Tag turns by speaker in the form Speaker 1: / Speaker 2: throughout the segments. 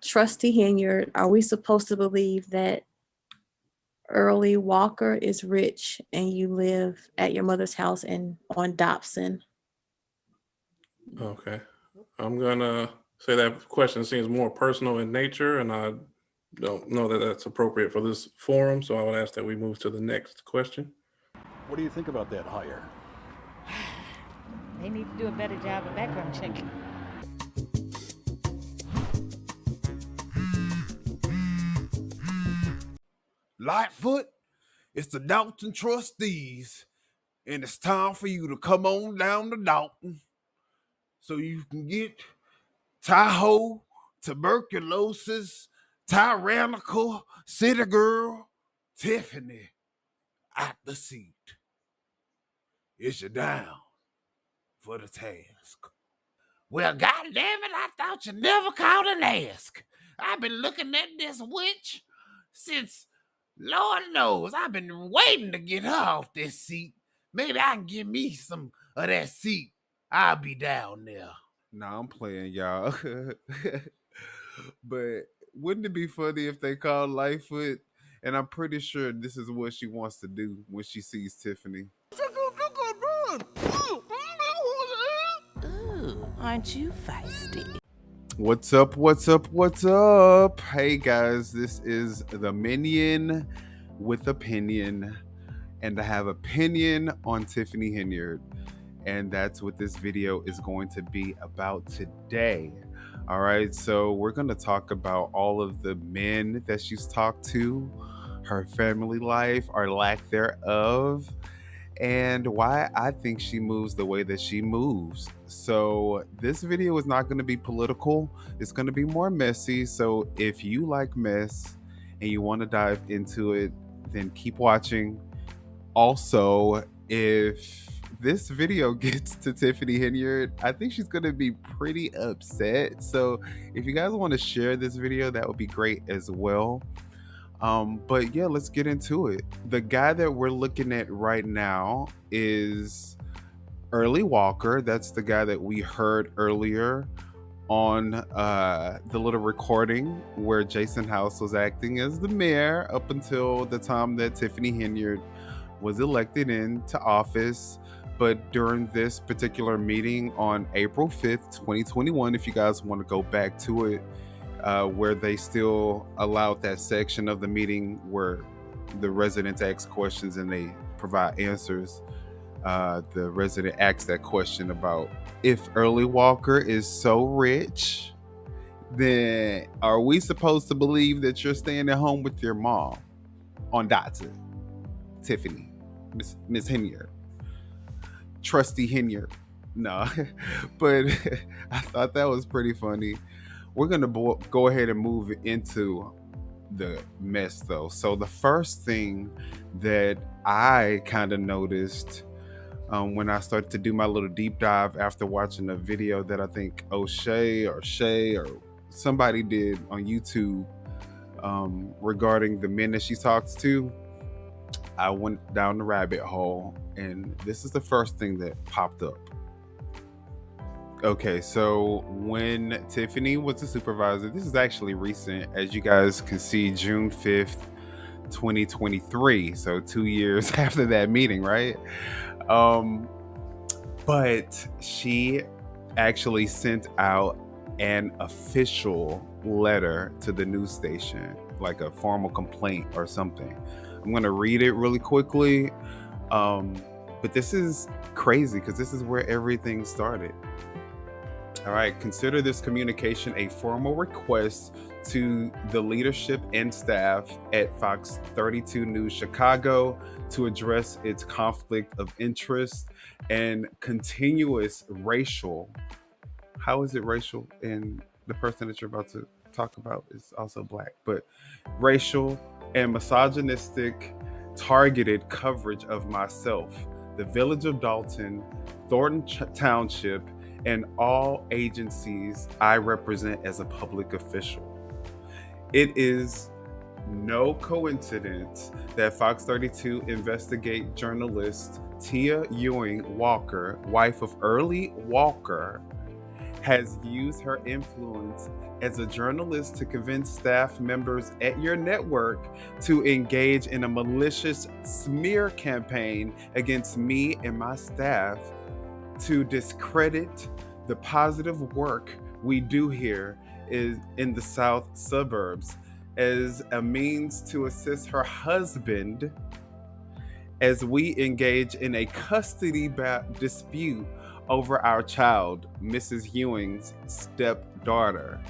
Speaker 1: Trusty Henyard, are we supposed to believe that Early Walker is rich and you live at your mother's house on Dobson?
Speaker 2: Okay. I'm gonna say that question seems more personal in nature, and I don't know that that's appropriate for this forum, so I would ask that we move to the next question.
Speaker 3: What do you think about that hire?
Speaker 4: They need to do a better job of background checking.
Speaker 5: Lightfoot, it's the Dalton trustees, and it's time for you to come on down to Dalton so you can get Tahoe, tuberculosis, tyrannical, city girl, Tiffany at the seat. Is you down for the task? Well, goddamn it, I thought you never called and ask. I've been looking at this witch since Lord knows I've been waiting to get her off this seat. Maybe I can give me some of that seat. I'll be down there. Nah, I'm playing, y'all. But wouldn't it be funny if they called Lightfoot? And I'm pretty sure this is what she wants to do when she sees Tiffany.
Speaker 6: Ooh, aren't you feisty?
Speaker 5: What's up? What's up? What's up? Hey guys, this is the Minion with Opinion, and I have opinion on Tiffany Henyard, and that's what this video is going to be about today. All right, so we're going to talk about all of the men that she's talked to, her family life or lack thereof, and why I think she moves the way that she moves. So this video is not going to be political. It's going to be more messy. So if you like mess and you want to dive into it, then keep watching. Also, if this video gets to Tiffany Henyard, I think she's going to be pretty upset. So if you guys want to share this video, that would be great as well. But yeah, let's get into it. The guy that we're looking at right now is Early Walker. That's the guy that we heard earlier on the little recording where Jason House was acting as the mayor up until the time that Tiffany Henyard was elected into office. But during this particular meeting on April 5th, 2021, if you guys want to go back to it, where they still allowed that section of the meeting where the residents ask questions and they provide answers. The resident asked that question about if Early Walker is so rich, then are we supposed to believe that you're staying at home with your mom on Dotson? Tiffany, Miss Henyard, Trusty Henyard. No, but I thought that was pretty funny. We're going to go ahead and move into the mess though. So the first thing that I kind of noticed when I started to do my little deep dive after watching a video that I think O'Shea or Shay or somebody did on YouTube regarding the men that she talks to, I went down the rabbit hole, and this is the first thing that popped up. Okay, so when Tiffany was the supervisor, this is actually recent, as you guys can see, June 5th, 2023. So 2 years after that meeting, right? But she actually sent out an official letter to the news station, like a formal complaint or something. I'm going to read it really quickly. But this is crazy because this is where everything started. All right, consider this communication a formal request to the leadership and staff at Fox 32 News Chicago to address its conflict of interest and continuous racial. How is it racial? And the person that you're about to talk about is also black, but racial and misogynistic targeted coverage of myself, the village of Dalton, Thornton Township, and all agencies I represent as a public official. It is no coincidence that Fox 32 investigate journalist Tia Ewing Walker, wife of Early Walker, has used her influence as a journalist to convince staff members at your network to engage in a malicious smear campaign against me and my staff to discredit the positive work we do here is in the South suburbs as a means to assist her husband as we engage in a custody dispute over our child, Mrs. Ewing's stepdaughter.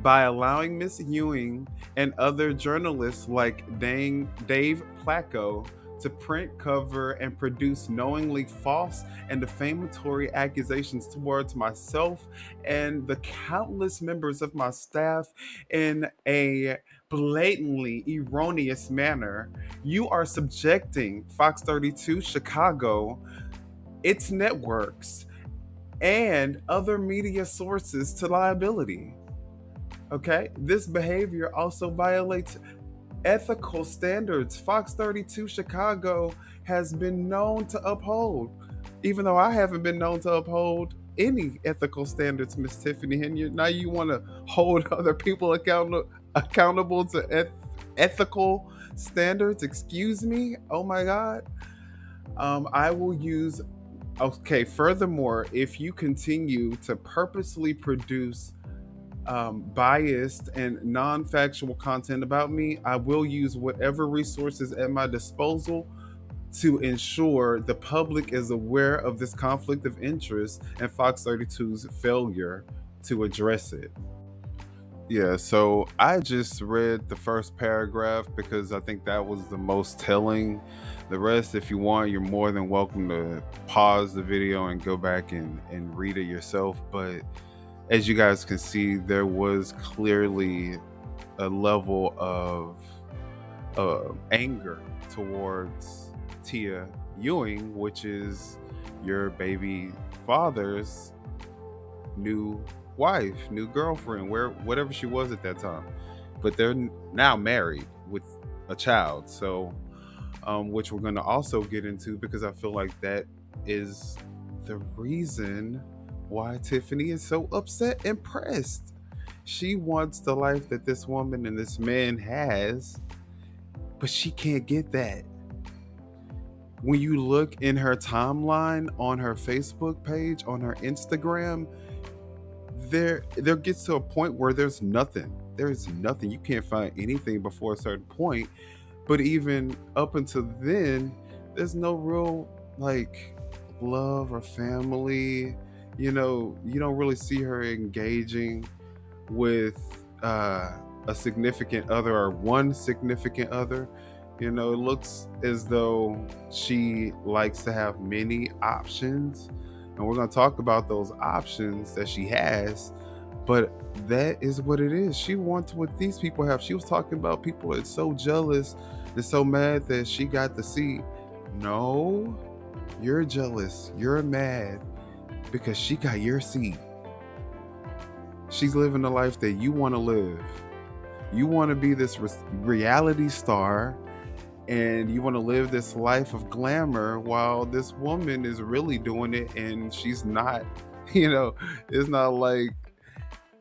Speaker 5: By allowing Miss Ewing and other journalists like Dave Placco to print, cover, and produce knowingly false and defamatory accusations towards myself and the countless members of my staff in a blatantly erroneous manner, you are subjecting Fox 32 Chicago, its networks, and other media sources to liability. Okay? This behavior also violates ethical standards Fox 32 Chicago has been known to uphold, even though I haven't been known to uphold any ethical standards, Miss Tiffany Henyard. Now you want to hold other people accountable to ethical standards? Excuse me? Oh my God. I will use. Okay, furthermore, if you continue to purposely produce biased and non-factual content about me, I will use whatever resources at my disposal to ensure the public is aware of this conflict of interest and Fox 32's failure to address it. Yeah, so I just read the first paragraph because I think that was the most telling. The rest, if you want, you're more than welcome to pause the video and go back and read it yourself. But as you guys can see, there was clearly a level of anger towards Tia Ewing, which is your baby father's new wife, new girlfriend, whatever she was at that time. But they're now married with a child. So, which we're going to also get into because I feel like that is the reason why Tiffany is so upset and pressed. She wants the life that this woman and this man has, but she can't get that. When you look in her timeline on her Facebook page, on her Instagram, there gets to a point where there's nothing. There's nothing. You can't find anything before a certain point. But even up until then, there's no real like love or family. You know, you don't really see her engaging with a significant other or one significant other. You know, it looks as though she likes to have many options. And we're going to talk about those options that she has. But that is what it is. She wants what these people have. She was talking about people that's so jealous and so mad that she got the seat. No, you're jealous. You're mad because she got your seat. She's living the life that you want to live. You want to be this reality star and you want to live this life of glamour while this woman is really doing it and she's not, it's not like,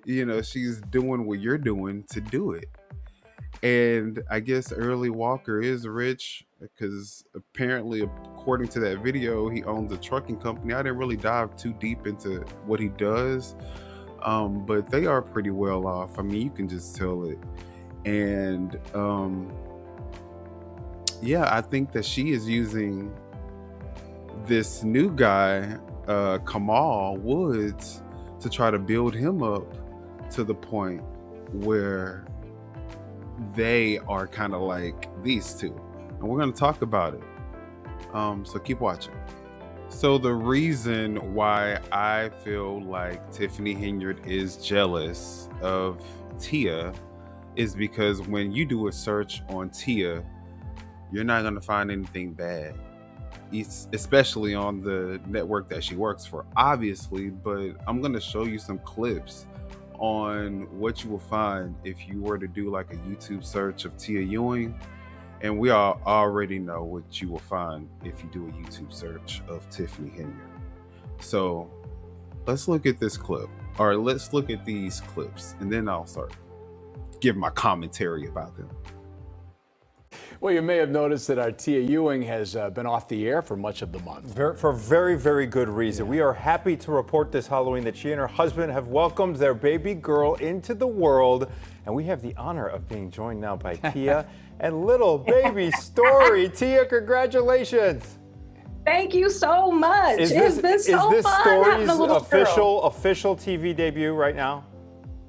Speaker 5: she's doing what you're doing to do it. And I guess Early Walker is rich because apparently, according to that video, he owns a trucking company. I didn't really dive too deep into what he does, but they are pretty well off. I mean, you can just tell it. And yeah, I think that she is using this new guy, Kamal Woods, to try to build him up to the point where they are kind of like these two. And we're going to talk about it. So keep watching. So the reason why I feel like Tiffany Henyard is jealous of Tia is because when you do a search on Tia, you're not going to find anything bad, especially on the network that she works for, obviously. But I'm going to show you some clips on what you will find if you were to do like a YouTube search of Tia Ewing. And we all already know what you will find if you do a YouTube search of Tiffany Henyard. So let's look at this clip. All right, let's look at these clips, and then I'll start giving my commentary about them.
Speaker 3: Well, you may have noticed that our Tia Ewing has been off the air for much of the month.
Speaker 7: For very, very good reason. We are happy to report this Halloween that she and her husband have welcomed their baby girl into the world. And we have the honor of being joined now by Tia and little baby Story. Tia, congratulations.
Speaker 8: Thank you so much. It's been so
Speaker 7: is this
Speaker 8: fun
Speaker 7: Story's
Speaker 8: having a little girl.
Speaker 7: official TV debut right now?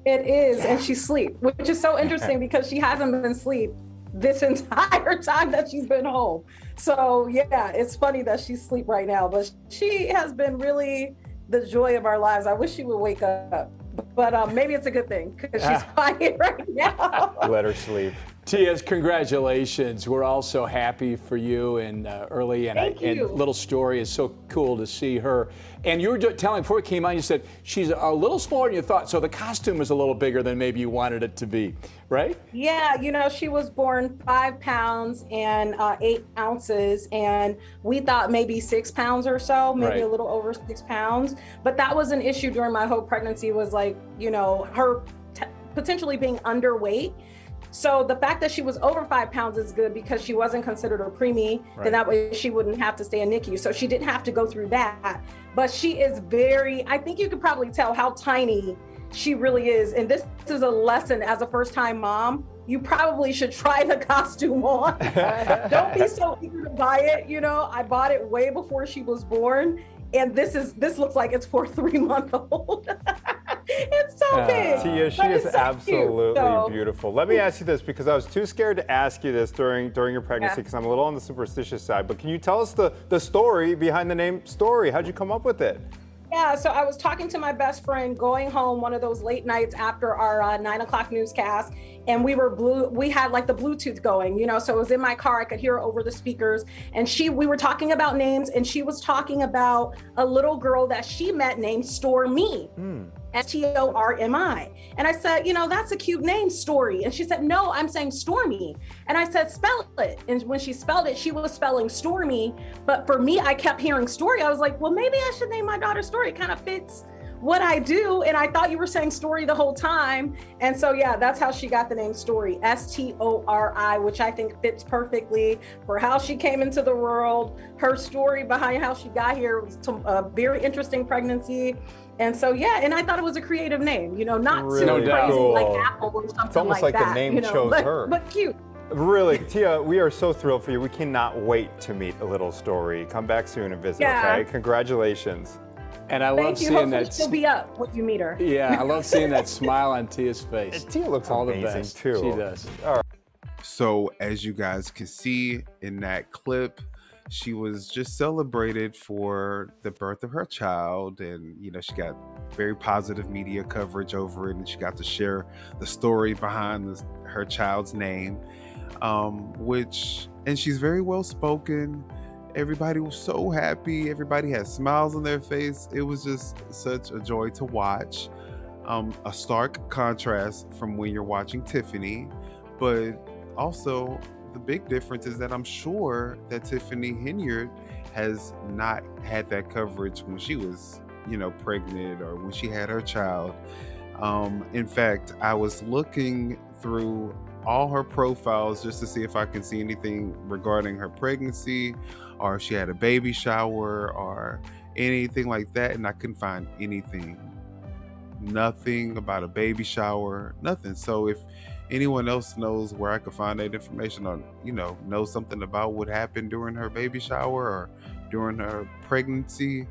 Speaker 8: It is, and she's asleep, which is so interesting because she hasn't been asleep this entire time that she's been home. So yeah, it's funny that she's asleep right now, but she has been really the joy of our lives. I wish she would wake up, but maybe it's a good thing because she's quiet right now.
Speaker 7: Let her sleep.
Speaker 3: Tia's, congratulations. We're all so happy for you and Early, and
Speaker 8: Thank you.
Speaker 3: and little Story is so cool to see her. And you were telling before we came on, you said she's a little smaller than you thought, so the costume is a little bigger than maybe you wanted it to be, right?
Speaker 8: Yeah, you know, she was born 5 pounds and 8 ounces, and we thought maybe 6 pounds or so, maybe
Speaker 3: Right.
Speaker 8: a little over 6 pounds. But that was an issue during my whole pregnancy, was like, you know, her potentially being underweight. So the fact that she was over 5 pounds is good because she wasn't considered a preemie.
Speaker 3: Right.
Speaker 8: Then that way she wouldn't have to stay in NICU. So she didn't have to go through that. But she is very, I think you could probably tell how tiny she really is. And this is a lesson as a first-time mom. You probably should try the costume on. Don't be so eager to buy it. You know, I bought it way before she was born. And this looks like it's for a 3-month-old. It's so big.
Speaker 7: Tia, she
Speaker 8: but
Speaker 7: is
Speaker 8: it's so
Speaker 7: absolutely
Speaker 8: cute, so.
Speaker 7: beautiful. Let me ask you this, because I was too scared to ask you this during your pregnancy, because I'm a little on the superstitious side. But can you tell us the story behind the name Story? How'd you come up with it?
Speaker 8: Yeah, so I was talking to my best friend going home one of those late nights after our 9 o'clock newscast, and we had like the Bluetooth going, you know, so it was in my car, I could hear her over the speakers, and we were talking about names, and she was talking about a little girl that she met named Stormy. Stormi. And I said, you know, that's a cute name, Story. And she said, no, I'm saying Stormy. And I said, spell it. And when she spelled it, she was spelling Stormy. But for me, I kept hearing Story. I was like, well, maybe I should name my daughter Story. It kind of fits what I do. And I thought you were saying Story the whole time. And so, yeah, that's how she got the name Story, Stori, which I think fits perfectly for how she came into the world. Her story behind how she got here was a very interesting pregnancy. And so, yeah, and I thought it was a creative name, you know, not
Speaker 7: Really
Speaker 8: too crazy
Speaker 7: cool.
Speaker 8: like Apple or something
Speaker 7: It's almost
Speaker 8: like
Speaker 7: like
Speaker 8: that.
Speaker 7: the name
Speaker 8: you know,
Speaker 7: chose her.
Speaker 8: But cute.
Speaker 7: Really, Tia, we are so thrilled for you. We cannot wait to meet a little Story. Come back soon and visit,
Speaker 8: Yeah.
Speaker 7: okay? Congratulations.
Speaker 3: And I love
Speaker 8: Thank you.
Speaker 3: seeing
Speaker 8: Hopefully
Speaker 3: that.
Speaker 8: she'll be up when you meet her.
Speaker 3: Yeah, I love seeing that smile on Tia's face.
Speaker 7: Tia looks
Speaker 3: All the
Speaker 7: amazing,
Speaker 3: best.
Speaker 7: too.
Speaker 3: She does.
Speaker 5: So as you guys can see in that clip, she was just celebrated for the birth of her child, and you know, she got very positive media coverage over it, and she got to share the story behind her child's name, and she's very well spoken. Everybody was so happy. Everybody had smiles on their face. It was just such a joy to watch. A stark contrast from when you're watching Tiffany, but also the big difference is that I'm sure that Tiffany Henyard has not had that coverage when she was, you know, pregnant or when she had her child. In fact, I was looking through all her profiles just to see if I can see anything regarding her pregnancy or if she had a baby shower or anything like that, and I couldn't find anything. Nothing about a baby shower, nothing. So if anyone else knows where I could find that information or, you know something about what happened during her baby shower or during her pregnancy,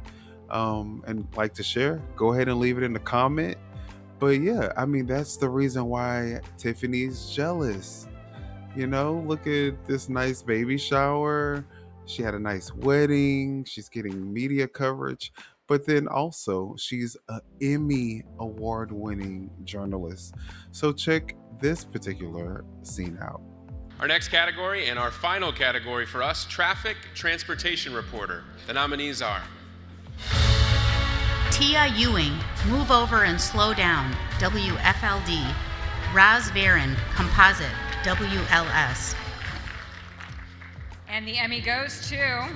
Speaker 5: and like to share, go ahead and leave it in the comment. But yeah, I mean, that's the reason why Tiffany's jealous. You know, look at this nice baby shower. She had a nice wedding. She's getting media coverage. But then also, she's an Emmy award-winning journalist. So check this particular scene out.
Speaker 9: Our next category and our final category for us, traffic transportation reporter. The nominees are
Speaker 10: Tia Ewing, Move Over and Slow Down, WFLD. Raz Varon, Composite, WLS.
Speaker 11: And the Emmy goes to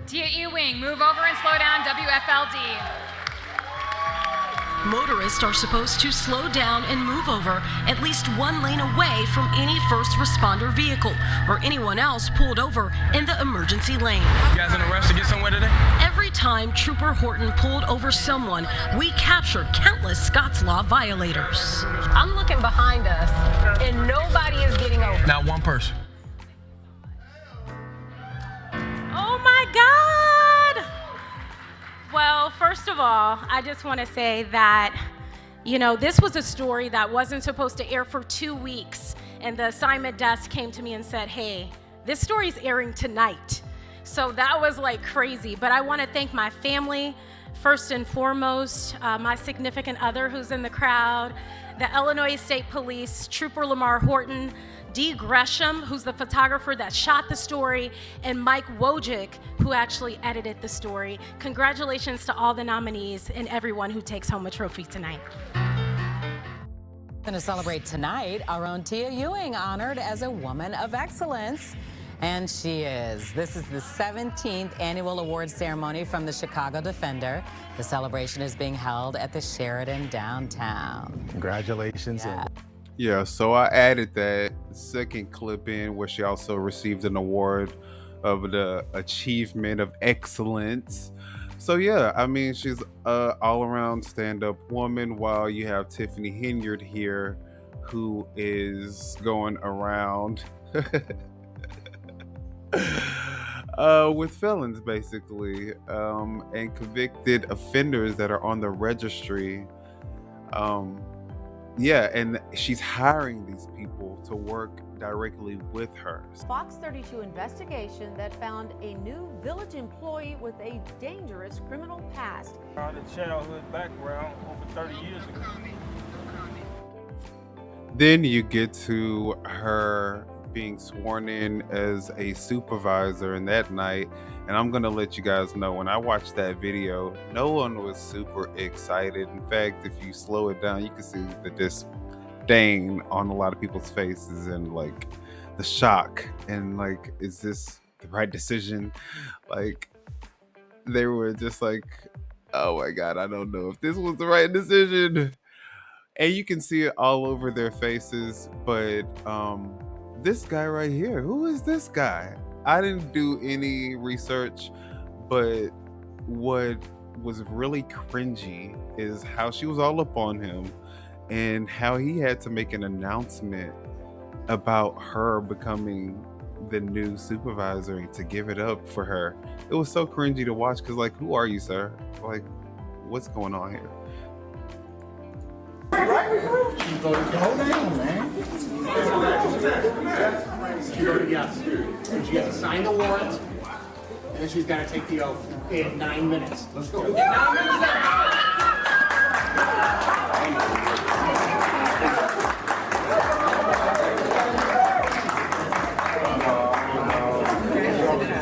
Speaker 11: Tia Ewing, Move Over and Slow Down, WFLD. Motorists are supposed to slow down and move over at least one lane away from any first responder vehicle or anyone else pulled over in the emergency lane.
Speaker 12: You guys in a rush to get somewhere today?
Speaker 11: Every time Trooper Horton pulled over someone, we captured countless Scots Law violators.
Speaker 13: I'm looking behind us, and nobody is getting over.
Speaker 12: Not one person.
Speaker 14: Oh my God! Well, first of all, I just want to say that, this was a story that wasn't supposed to air for 2 weeks, and the assignment desk came to me and said, hey, this story's airing tonight. So that was like crazy, but I want to thank my family, first and foremost, my significant other who's in the crowd, the Illinois State Police, Trooper Lamar Horton, Dee Gresham, who's the photographer that shot the story, and Mike Wojcik, who actually edited the story. Congratulations to all the nominees and everyone who takes home a trophy tonight.
Speaker 15: Going to celebrate tonight, our own Tia Ewing honored as a Woman of Excellence. And she is. This is the 17th annual awards ceremony from the Chicago Defender. The celebration is being held at the Sheraton downtown.
Speaker 3: Congratulations.
Speaker 5: Yeah, so I added that second clip in where she also received an award of the Achievement of Excellence. So yeah, I mean, she's a all-around stand-up woman, while you have Tiffany Henyard here, who is going around with felons, basically, and convicted offenders that are on the registry. Yeah, and she's hiring these people to work directly with her.
Speaker 16: Fox 32 investigation that found a new village employee with a dangerous criminal past.
Speaker 12: The childhood background over 30 years ago.
Speaker 5: Then you get to her being sworn in as a supervisor, and that night, and I'm gonna let you guys know, when I watched that video, no one was super excited. In fact, if you slow it down, you can see the disdain on a lot of people's faces, and like the shock, and like, is this the right decision? Like, they were just like, oh my God, I don't know if this was the right decision. And you can see it all over their faces. But this guy right here, who is this guy? I didn't do any research, but what was really cringy is how she was all up on him and how he had to make an announcement about her becoming the new supervisor and to give it up for her. It was so cringy to watch, because like, who are you, sir? Like, what's going on here?
Speaker 17: She's going to go down, man. She's going to yes. And she has to sign the warrant, and then she's got to take the oath in 9 minutes. Let's go. 9 minutes left.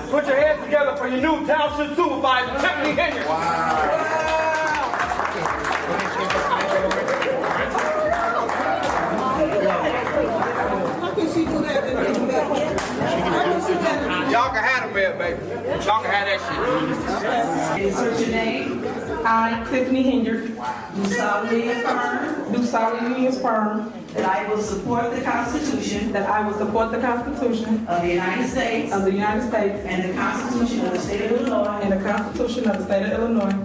Speaker 12: Put your hands together for your new township supervisor, Tiffany Henyard. Wow. Y'all can have them there, baby. Y'all can have that shit.
Speaker 18: Insert your name. I, Tiffany Henyard, do solemnly affirm that I will support the Constitution of the United States and the Constitution of the State of Illinois,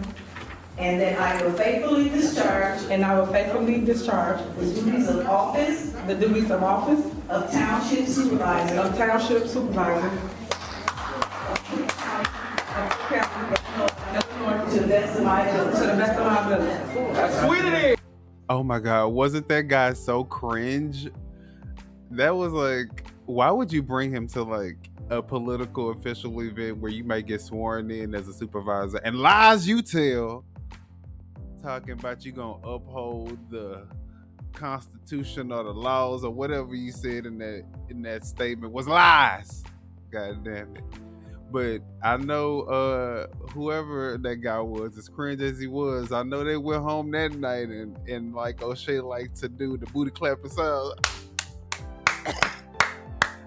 Speaker 18: and that I will faithfully discharge the duties of office of Township Supervisor to the best of my ability.
Speaker 12: That's sweet it is.
Speaker 5: Oh my God, wasn't that guy so cringe? That was like, why would you bring him to like a political official event where you might get sworn in as a supervisor, and lies you tell, talking about you gonna uphold the Constitution or the laws or whatever you said in that statement was lies. God damn it. But I know whoever that guy was, as cringe as he was, I know they went home that night and like O'Shea liked to do the booty clapping sound.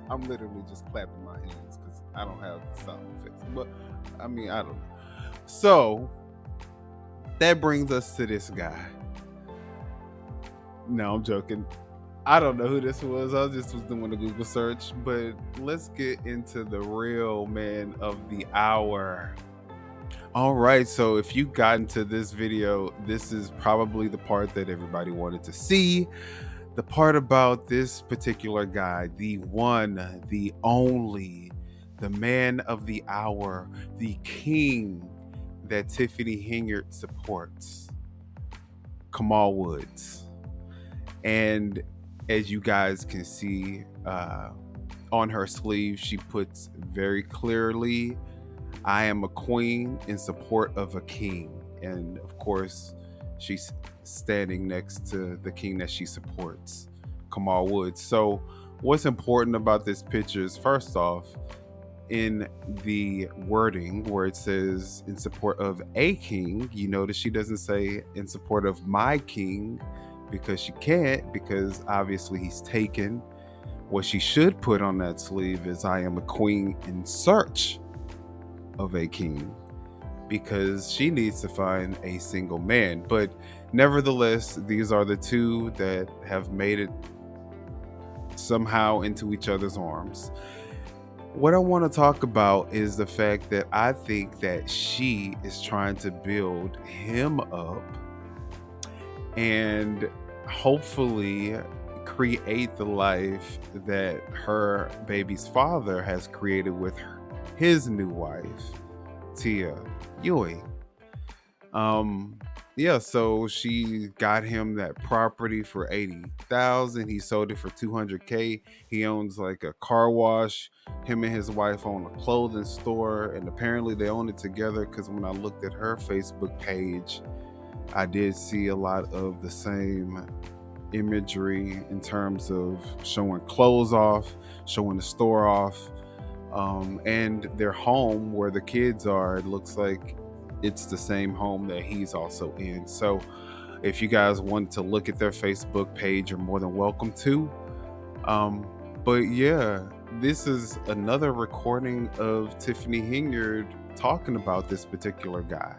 Speaker 5: I'm literally just clapping my hands because I don't have the sound effects. But I mean, I don't know. So that brings us to this guy. No, I'm joking. I don't know who this was. I just was doing a Google search. But let's get into the real man of the hour. All right, so if you got into this video, this is probably the part that everybody wanted to see. The part about this particular guy, the one, the only, the man of the hour, the king that Tiffany Henyard supports, Kamal Woods. And as you guys can see on her sleeve, she puts very clearly, I am a queen in support of a king. And of course, she's standing next to the king that she supports, Kamal Woods. So what's important about this picture is, first off, in the wording where it says in support of a king, you notice she doesn't say in support of my king, because she can't, because obviously he's taken. What she should put on that sleeve is I am a queen in search of a king, because she needs to find a single man. But nevertheless, these are the two that have made it somehow into each other's arms. What I want to talk about is the fact that I think that she is trying to build him up and hopefully create the life that her baby's father has created with his new wife, Ewing. So she got him that property for $80,000. He sold it for $200K. He owns like a car wash. Him and his wife own a clothing store, and apparently they own it together, because when I looked at her Facebook page, I did see a lot of the same imagery in terms of showing clothes off, showing the store off, and their home where the kids are. It looks like it's the same home that he's also in. So if you guys want to look at their Facebook page, you're more than welcome to. But yeah, this is another recording of Tiffany Henyard talking about this particular guy.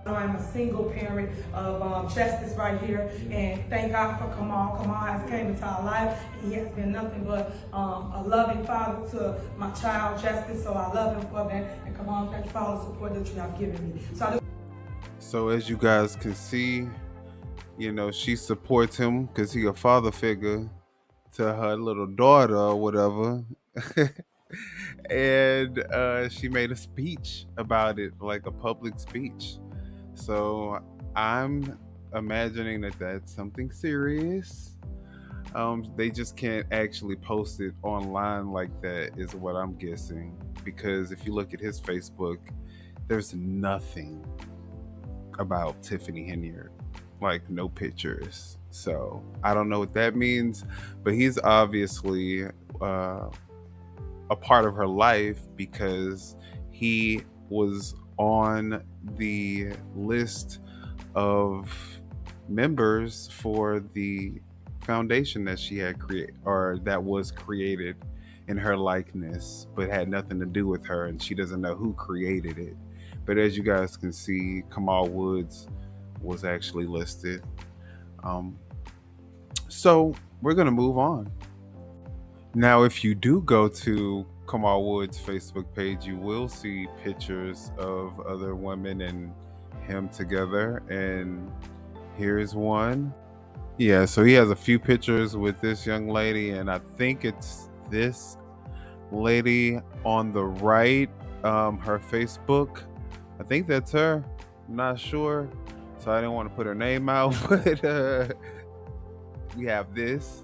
Speaker 18: I'm a single parent of Justice right here, and thank God for Kamal. Kamal has came into our life. He has been nothing but a loving father to my child, Justice, so I love him for that. And Kamal, thank you for all the support that you have given me.
Speaker 5: So as you guys can see, you know, she supports him because he's a father figure to her little daughter or whatever. And she made a speech about it, like a public speech. So I'm imagining that that's something serious. They just can't actually post it online like that, is what I'm guessing. Because if you look at his Facebook, there's nothing about Tiffany Henyard, like no pictures. So I don't know what that means, but he's obviously a part of her life because he was on the list of members for the foundation that she had created, or that was created in her likeness, but had nothing to do with her, and she doesn't know who created it. But as you guys can see, Kamal Woods was actually listed. So we're gonna move on. Now, if you do go to Kamal Woods' Facebook page, you will see pictures of other women and him together. And here's one. Yeah, so he has a few pictures with this young lady, and I think it's this lady on the right, her Facebook. I think that's her. I'm not sure, so I didn't want to put her name out, but we have this.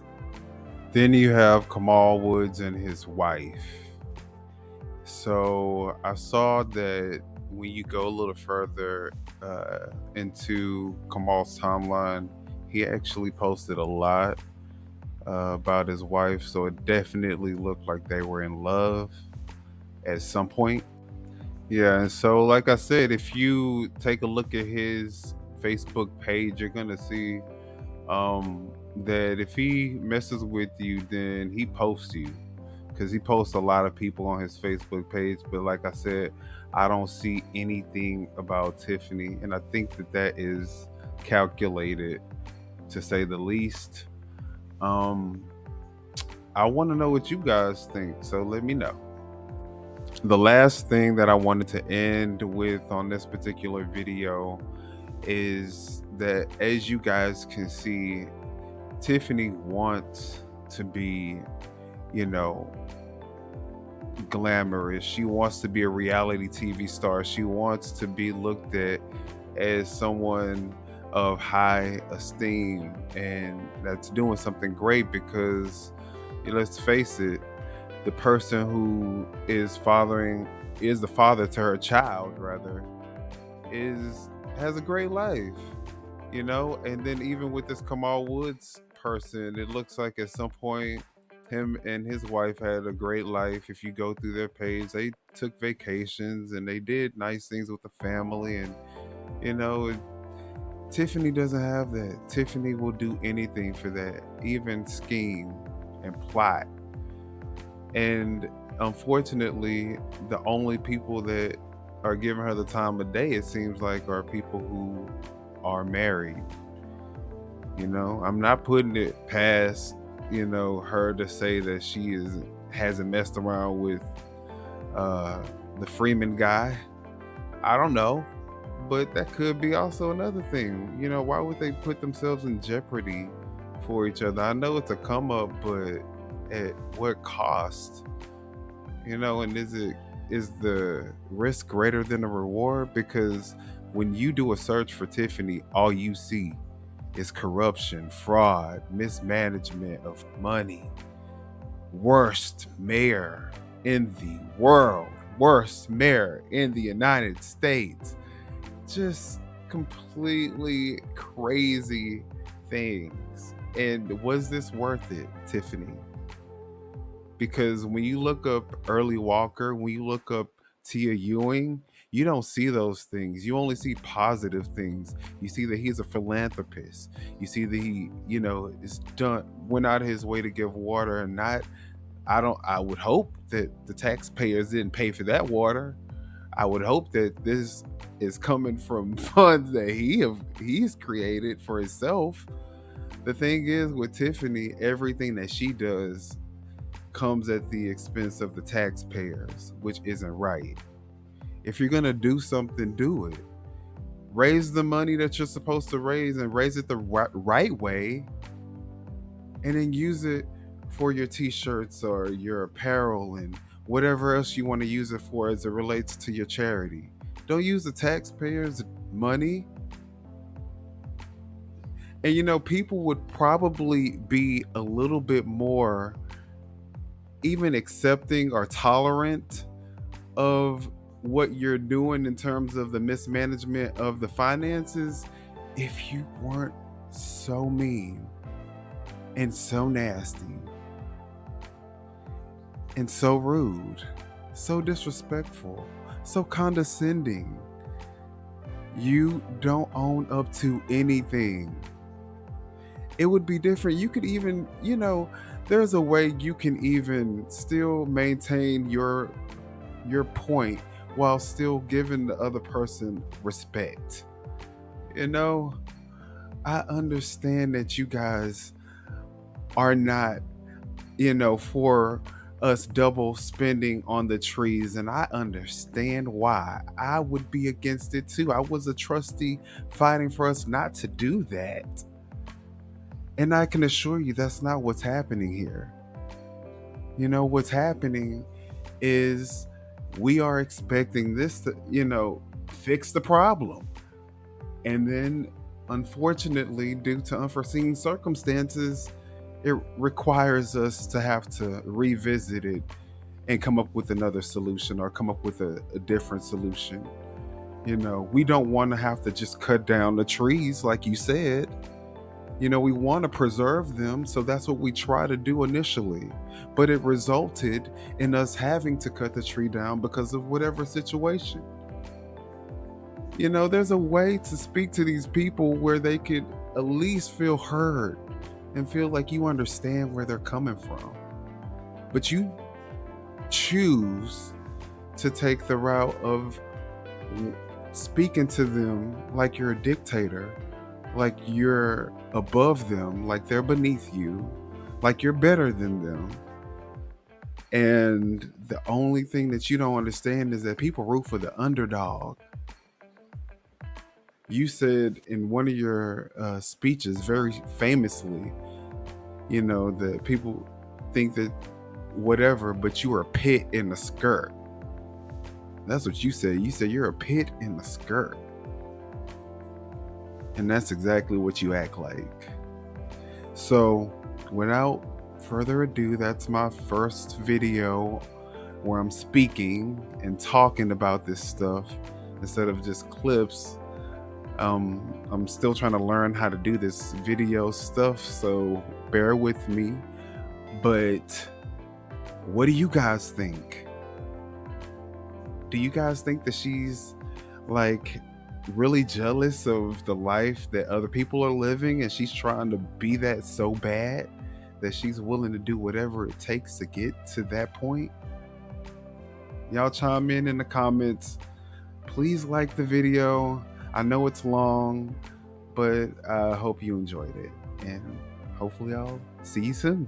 Speaker 5: Then you have Kamal Woods and his wife. So I saw that when you go a little further into Kamal's timeline, he actually posted a lot about his wife. So it definitely looked like they were in love at some point. Yeah, and so like I said, if you take a look at his Facebook page, you're gonna see that if he messes with you, then he posts you, because he posts a lot of people on his Facebook page. But like I said, I don't see anything about Tiffany, and I think that that is calculated, to say the least. I want to know what you guys think, so let me know. The last thing that I wanted to end with on this particular video is that, as you guys can see, Tiffany wants to be, you know, glamorous. She wants to be a reality TV star. She wants to be looked at as someone of high esteem, and that's doing something great, because let's face it, the person who is the father to her child, rather, has a great life, you know. And then even with this Kamal Woods person, it looks like at some point him and his wife had a great life. If you go through their page, they took vacations and they did nice things with the family. And you know, Tiffany doesn't have that. Tiffany will do anything for that, even scheme and plot. And unfortunately, the only people that are giving her the time of day, it seems like, are people who are married. You know, I'm not putting it past, you know, her to say that she hasn't messed around with the Freeman guy. I don't know, but that could be also another thing. You know, why would they put themselves in jeopardy for each other? I know it's a come up, but at what cost? You know, and is the risk greater than the reward? Because when you do a search for Tiffany, all you see is corruption, fraud, mismanagement of money. Worst mayor in the world, worst mayor in the United States. Just completely crazy things. And was this worth it, Tiffany? Because when you look up Early Walker, when you look up Tia Ewing, you don't see those things. You only see positive things. You see that he's a philanthropist. You see that he, you know, went out of his way to give water, and I would hope that the taxpayers didn't pay for that water. I would hope that this is coming from funds that he's created for himself. The thing is, with Tiffany, everything that she does comes at the expense of the taxpayers, which isn't right. If you're gonna do something, do it. Raise the money that you're supposed to raise, and raise it the right way, and then use it for your t-shirts or your apparel and whatever else you want to use it for as it relates to your charity. Don't use the taxpayers' money. And you know, people would probably be a little bit more even accepting or tolerant of what you're doing in terms of the mismanagement of the finances if you weren't so mean and so nasty and so rude, so disrespectful, so condescending. You don't own up to anything. It would be different. You could even, you know, there's a way you can even still maintain your point while still giving the other person respect. You know, I understand that you guys are not, you know, for us double spending on the trees, and I understand why. I would be against it too. I was a trustee fighting for us not to do that. And I can assure you that's not what's happening here. You know, what's happening is we are expecting this to, you know, fix the problem. And then, unfortunately, due to unforeseen circumstances, it requires us to have to revisit it and come up with another solution, or come up with a different solution. You know, we don't want to have to just cut down the trees like you said. You know, we want to preserve them, so that's what we try to do initially. But it resulted in us having to cut the tree down because of whatever situation. You know, there's a way to speak to these people where they could at least feel heard, and feel like you understand where they're coming from. But you choose to take the route of speaking to them like you're a dictator, like you're above them, like they're beneath you, like you're better than them. And the only thing that you don't understand is that people root for the underdog. You said in one of your speeches, very famously, you know, that people think that whatever, but you are a pit in a skirt. That's what you said. You said you're a pit in a skirt. And that's exactly what you act like. So without further ado, that's my first video where I'm speaking and talking about this stuff instead of just clips. I'm still trying to learn how to do this video stuff, so bear with me. But what do you guys think? Do you guys think that she's like really jealous of the life that other people are living and she's trying to be that so bad that she's willing to do whatever it takes to get to that point? Y'all chime in the comments. Please like the video. I know it's long, but I hope you enjoyed it, and hopefully I'll see you soon.